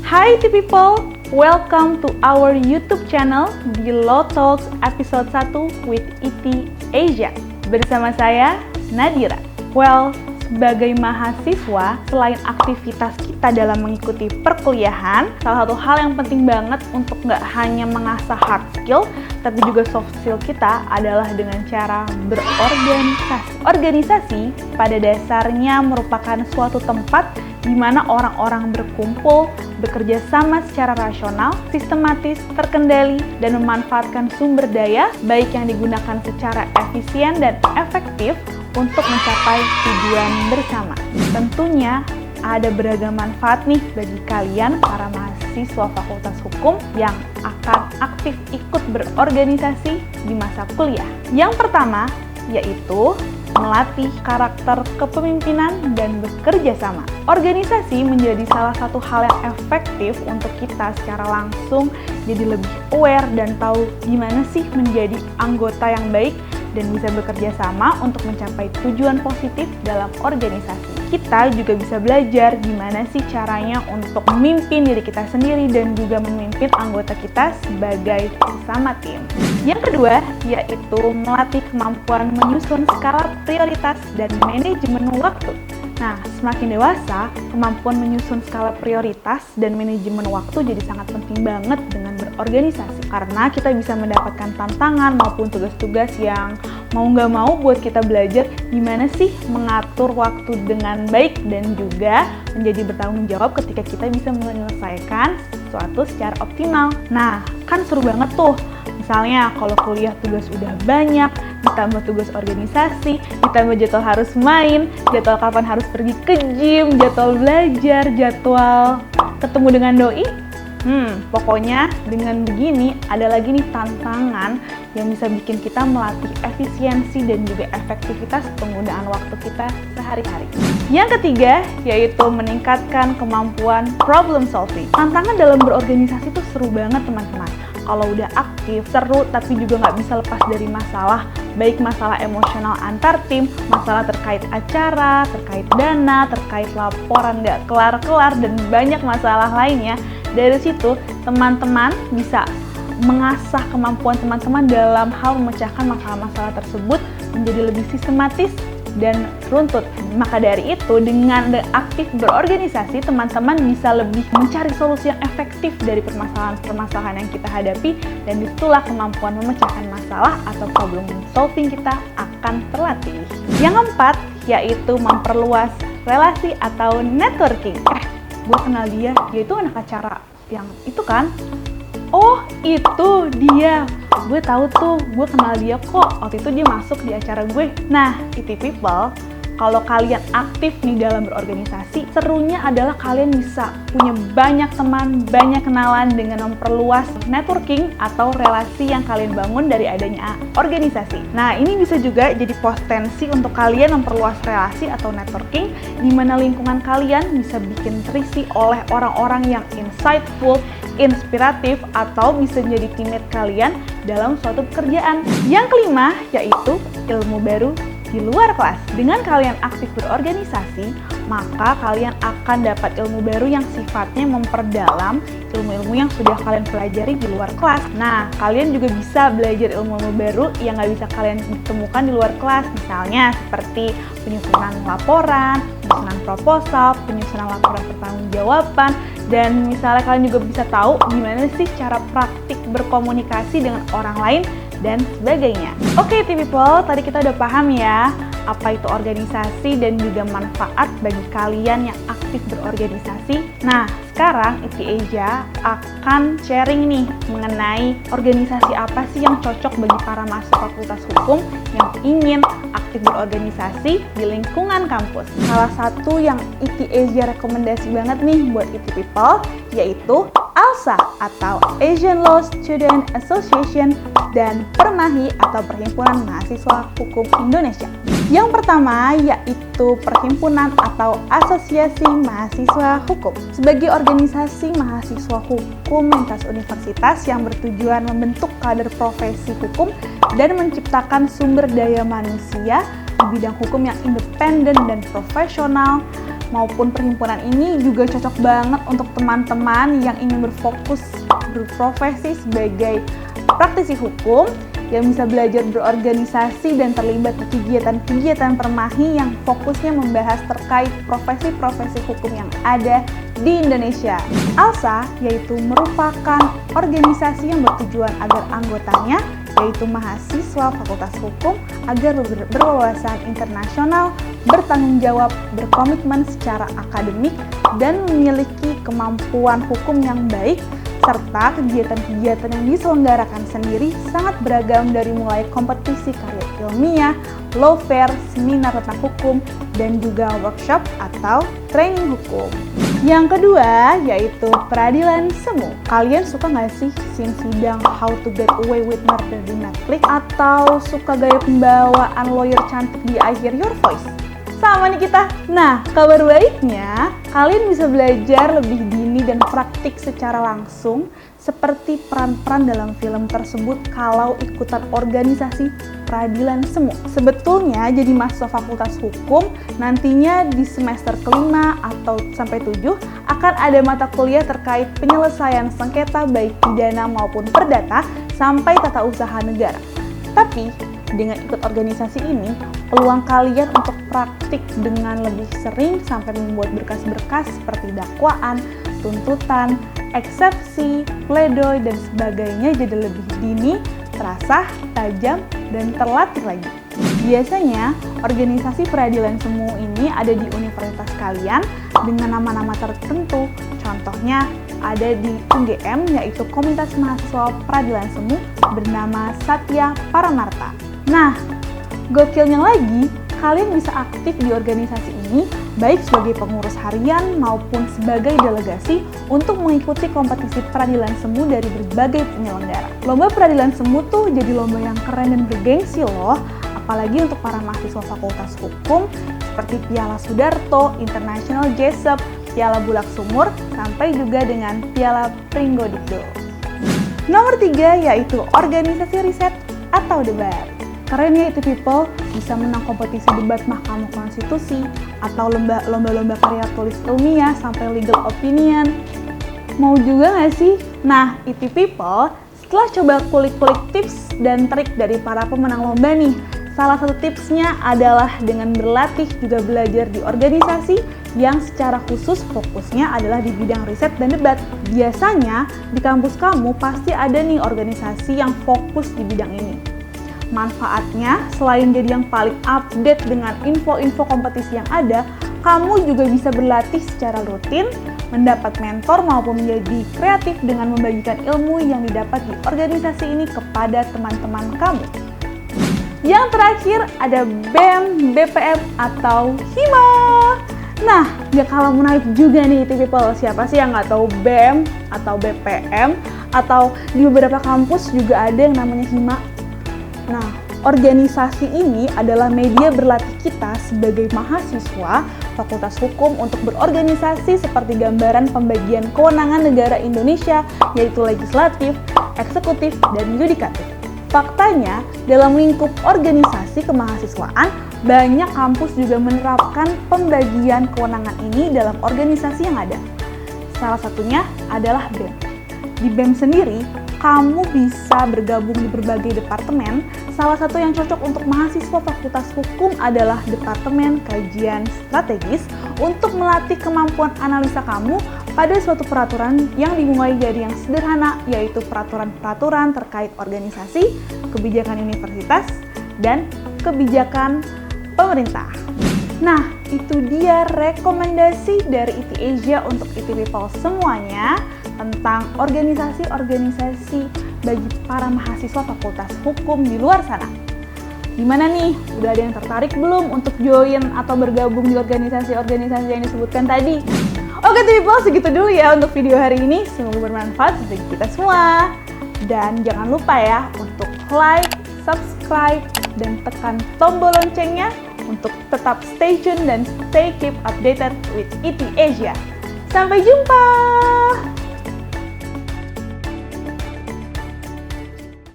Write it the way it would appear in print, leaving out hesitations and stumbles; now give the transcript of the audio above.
Hai people, welcome to our YouTube channel di Law Talks episode 1 with IT Asia. Bersama saya, Nadira. Well, sebagai mahasiswa, selain aktivitas kita dalam mengikuti perkuliahan, salah satu hal yang penting banget untuk nggak hanya mengasah hard skill, tapi juga soft skill kita adalah dengan cara berorganisasi. Organisasi pada dasarnya merupakan suatu tempat di mana orang-orang berkumpul, bekerja sama secara rasional, sistematis, terkendali, dan memanfaatkan sumber daya, baik yang digunakan secara efisien dan efektif untuk mencapai tujuan bersama. Tentunya ada beragam manfaat nih bagi kalian para mahasiswa Fakultas Hukum yang akan aktif ikut berorganisasi di masa kuliah. Yang pertama yaitu melatih karakter kepemimpinan dan bekerja sama. Organisasi menjadi salah satu hal yang efektif untuk kita secara langsung jadi lebih aware dan tahu gimana sih menjadi anggota yang baik dan bisa bekerja sama untuk mencapai tujuan positif dalam organisasi. Kita juga bisa belajar gimana sih caranya untuk memimpin diri kita sendiri dan juga memimpin anggota kita sebagai sesama tim. Yang kedua, yaitu melatih kemampuan menyusun skala prioritas dan manajemen waktu. Nah, semakin dewasa, kemampuan menyusun skala prioritas dan manajemen waktu jadi sangat penting banget dengan berorganisasi. Karena kita bisa mendapatkan tantangan maupun tugas-tugas yang mau nggak mau buat kita belajar gimana sih mengatur waktu dengan baik dan juga menjadi bertanggung jawab ketika kita bisa menyelesaikan sesuatu secara optimal. Nah, kan seru banget tuh. Misalnya kalau kuliah tugas udah banyak, ditambah tugas organisasi, ditambah jadwal harus main, jadwal kapan harus pergi ke gym, jadwal belajar, jadwal ketemu dengan doi. Pokoknya dengan begini ada lagi nih tantangan yang bisa bikin kita melatih efisiensi dan juga efektivitas penggunaan waktu kita sehari-hari. Yang ketiga yaitu meningkatkan kemampuan problem solving. Tantangan dalam berorganisasi itu seru banget teman-teman. Kalau udah aktif, seru, tapi juga nggak bisa lepas dari masalah, baik masalah emosional antar tim, masalah terkait acara, terkait dana, terkait laporan nggak kelar-kelar, dan banyak masalah lainnya. Dari situ, teman-teman bisa mengasah kemampuan teman-teman dalam hal memecahkan masalah-masalah tersebut menjadi lebih sistematis dan runtut. Maka dari itu, dengan aktif berorganisasi, teman-teman bisa lebih mencari solusi yang efektif dari permasalahan-permasalahan yang kita hadapi, dan disitulah kemampuan memecahkan masalah atau problem solving kita akan terlatih. Yang keempat, yaitu memperluas relasi atau networking. Gue kenal dia itu anak acara yang itu kan? Oh, itu dia. Gue tahu tuh, gue kenal dia kok. Waktu itu dia masuk di acara gue. Nah, IT people, kalau kalian aktif nih dalam berorganisasi, serunya adalah kalian bisa punya banyak teman, banyak kenalan dengan memperluas networking atau relasi yang kalian bangun dari adanya organisasi. Nah, ini bisa juga jadi potensi untuk kalian memperluas relasi atau networking, di mana lingkungan kalian bisa bikin terisi oleh orang-orang yang insightful, inspiratif, atau bisa menjadi teammate kalian dalam suatu pekerjaan. Yang kelima, yaitu ilmu baru di luar kelas. Dengan kalian aktif berorganisasi, maka kalian akan dapat ilmu baru yang sifatnya memperdalam ilmu-ilmu yang sudah kalian pelajari di luar kelas. Nah, kalian juga bisa belajar ilmu-ilmu baru yang nggak bisa kalian temukan di luar kelas. Misalnya seperti penyusunan laporan, penyusunan proposal, penyusunan laporan pertanggungjawaban, dan misalnya kalian juga bisa tahu gimana sih cara praktik berkomunikasi dengan orang lain dan sebagainya. Oke, people, tadi kita udah paham ya apa itu organisasi dan juga manfaat bagi kalian yang aktif berorganisasi. Nah, sekarang IT Asia akan sharing nih mengenai organisasi apa sih yang cocok bagi para mahasiswa Fakultas Hukum yang ingin aktif berorganisasi di lingkungan kampus. Salah satu yang IT Asia rekomendasi banget nih buat IT people yaitu ALSA atau Asian Law Student Association dan Permahi atau Perhimpunan Mahasiswa Hukum Indonesia. Yang pertama yaitu Perhimpunan atau Asosiasi Mahasiswa Hukum. Sebagai organisasi mahasiswa hukum lintas universitas yang bertujuan membentuk kader profesi hukum dan menciptakan sumber daya manusia di bidang hukum yang independen dan profesional, maupun perhimpunan ini juga cocok banget untuk teman-teman yang ingin berprofesi sebagai praktisi hukum, yang bisa belajar berorganisasi dan terlibat di kegiatan-kegiatan Permahi yang fokusnya membahas terkait profesi-profesi hukum yang ada di Indonesia. ALSA yaitu merupakan organisasi yang bertujuan agar anggotanya, yaitu mahasiswa Fakultas Hukum, agar berwawasan internasional, bertanggung jawab, berkomitmen secara akademik, dan memiliki kemampuan hukum yang baik, serta kegiatan-kegiatan yang diselenggarakan sendiri sangat beragam dari mulai kompetisi karya ilmiah, law fair, seminar tentang hukum, dan juga workshop atau training hukum. Yang kedua yaitu peradilan semu. Kalian suka nggak sih scene sidang How to Get Away with Murder di Netflix? Atau suka gaya pembawaan lawyer cantik di I Hear Your Voice? Sama nih kita. Nah, kabar baiknya, kalian bisa belajar lebih dini dan praktik secara langsung seperti peran-peran dalam film tersebut kalau ikutan organisasi peradilan semu. Sebetulnya jadi mahasiswa Fakultas Hukum nantinya di semester kelima atau sampai 7 akan ada mata kuliah terkait penyelesaian sengketa baik pidana maupun perdata sampai tata usaha negara. Tapi dengan ikut organisasi ini, peluang kalian untuk praktik dengan lebih sering sampai membuat berkas-berkas seperti dakwaan, tuntutan, eksepsi, pledoi, dan sebagainya jadi lebih dini, terasa, tajam, dan terlatih lagi. Biasanya, organisasi peradilan semu ini ada di universitas kalian dengan nama-nama tertentu. Contohnya, ada di UGM, yaitu Komunitas Mahasiswa Peradilan Semu bernama Satya Paramarta. Nah, gokilnya lagi, kalian bisa aktif di organisasi ini baik sebagai pengurus harian maupun sebagai delegasi untuk mengikuti kompetisi peradilan semu dari berbagai penyelenggara. Lomba peradilan semu tuh jadi lomba yang keren dan bergengsi loh, apalagi untuk para mahasiswa Fakultas Hukum seperti Piala Sudarto, International Jessup, Piala Bulak Sumur, sampai juga dengan Piala Pringgodikdo. Nomor 3 yaitu organisasi riset atau debat. Kerennya itu people bisa menang kompetisi debat Mahkamah Konstitusi atau lomba-lomba karya tulis ilmiah sampai legal opinion. Mau juga nggak sih? Nah, itu people, setelah coba kulik-kulik tips dan trik dari para pemenang lomba nih, salah satu tipsnya adalah dengan berlatih juga belajar di organisasi yang secara khusus fokusnya adalah di bidang riset dan debat. Biasanya di kampus kamu pasti ada nih organisasi yang fokus di bidang ini. Manfaatnya, selain jadi yang paling update dengan info-info kompetisi yang ada, kamu juga bisa berlatih secara rutin, mendapat mentor maupun menjadi kreatif dengan membagikan ilmu yang didapat di organisasi ini kepada teman-teman kamu. Yang terakhir ada BEM, BPM, atau HIMA. Nah, gak kalah menarik juga nih people, siapa sih yang nggak tahu BEM atau BPM, atau di beberapa kampus juga ada yang namanya HIMA. Nah, organisasi ini adalah media berlatih kita sebagai mahasiswa Fakultas Hukum untuk berorganisasi seperti gambaran pembagian kewenangan negara Indonesia, yaitu legislatif, eksekutif, dan yudikatif. Faktanya, dalam lingkup organisasi kemahasiswaan, banyak kampus juga menerapkan pembagian kewenangan ini dalam organisasi yang ada. Salah satunya adalah BEM. Di BEM sendiri, kamu bisa bergabung di berbagai departemen. Salah satu yang cocok untuk mahasiswa Fakultas Hukum adalah Departemen Kajian Strategis untuk melatih kemampuan analisa kamu pada suatu peraturan yang dimulai dari yang sederhana, yaitu peraturan-peraturan terkait organisasi, kebijakan universitas, dan kebijakan pemerintah. Nah, itu dia rekomendasi dari IT Asia untuk IT People semuanya tentang organisasi-organisasi bagi para mahasiswa Fakultas Hukum di luar sana. Gimana nih? Udah ada yang tertarik belum untuk join atau bergabung di organisasi-organisasi yang disebutkan tadi? Oke people, segitu dulu ya untuk video hari ini. Semoga bermanfaat bagi kita semua. Dan jangan lupa ya untuk like, subscribe, dan tekan tombol loncengnya untuk tetap stay tune dan stay keep updated with IT Asia. Sampai jumpa!